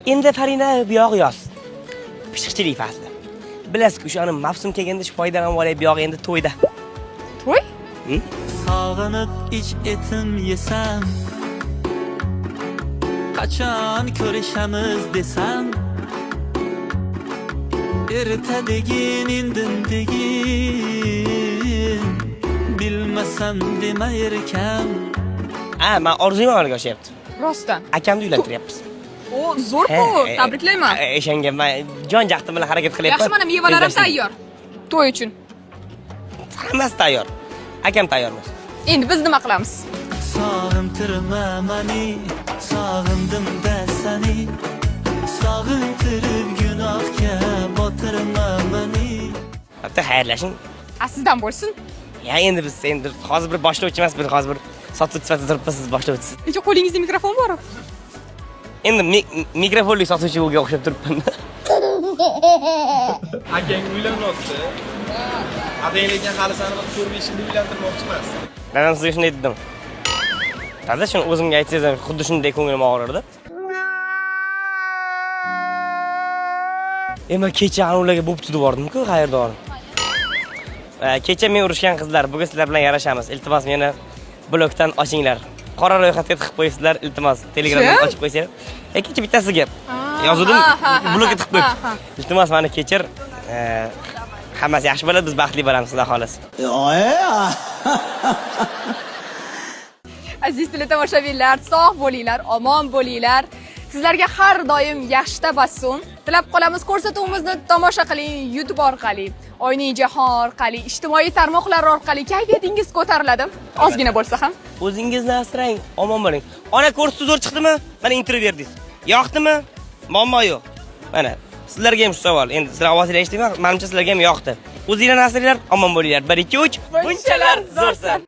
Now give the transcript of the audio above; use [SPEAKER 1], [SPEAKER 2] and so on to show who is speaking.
[SPEAKER 1] Endi Farina bu yoq yoz. Pishiqchilik fasli. Bilasiz-ku, o'shani mavsum kelganda shu foydalanib olay, bu yoq endi to'yda.
[SPEAKER 2] To'y?
[SPEAKER 3] Sog'inib ich etim yesam, qachon ko'rishamiz desam, ertadegin indin degin, bilmasam demayerkam.
[SPEAKER 1] Men orzuyim amalga oshyapti.
[SPEAKER 2] Rostdan.
[SPEAKER 1] Akamni uylantiryapmiz.
[SPEAKER 2] O, zo'r-ku. Tabriklayman.
[SPEAKER 1] O'shanga men jon-jahdim bilan harakat qilyapman.
[SPEAKER 2] Yaxshi, mana mevalarim tayyor. To'y uchun.
[SPEAKER 1] Hammasi tayyor. Akam tayyormas.
[SPEAKER 2] Endi biz nima qilamiz?
[SPEAKER 3] Sog'intirma mani, sog'indim-da sani, sog'intirib gunohga botirma mani.
[SPEAKER 1] Hatto xayrlashing.
[SPEAKER 2] Sizdan bo'lsin.
[SPEAKER 1] Endi biz hozir bir boshlovchi emas, biz hozir bir sotuvchi sifatida turibmiz, siz boshlovchisiz.
[SPEAKER 2] Necha qo'lingizda mikrofon bor?
[SPEAKER 1] Endi mikrofonli sotuvchiga o'xshab turibman.
[SPEAKER 4] Akang uylanmoqchi. Adang lekin hali seni 4-5 yil uylantirmoqchi emas.
[SPEAKER 1] Men sizga shunday dedim. Hozir shuni o'zimga aytsangiz, xuddi shunday ko'nglim og'rirdi. Endi kecha ularga bo'p tutib bordim-ku, xayrdor. Kecha men urushgan qizlar, bugun sizlar bilan yarashamiz. Iltimos meni blokdan ochinglar. Qora ro'yxatga tiqib qo'ysizlar, iltimos. Telegramdan ochib qo'ysanglar. Kecha bittasiga yozdim, blokka tiqib qo'yib. Iltimos meni kechir. Hammasi yaxshi bo'ladi, biz baxtli bo'lamiz, xudo xolasa.
[SPEAKER 2] Aziz tomoshabinlar, sog' bo'linglar, omon bo'linglar. Sizlarga har doim yaxshi tabassum tilab qolamiz. Ko'rsatuvimizni tomosha qiling YouTube orqali, Oyning jahon orqali, ijtimoiy tarmoqlar orqali kayfiyatingiz ko'tariladi. Ozgina bo'lsa ham.
[SPEAKER 1] O'zingizni asrang, omon bo'ling. Ona kursi zo'r chiqdimi? Mana intervyu berdingiz. Yoqdimi? Muammo yo'q. Mana sizlarga ham shu savol. Endi sizlar ovozingizni eshitdingmi? Menimcha sizlarga ham yoqdi. O'zinglarni asranglar, omon bo'linglar. 1 2 3 bunchalar zo'rsan.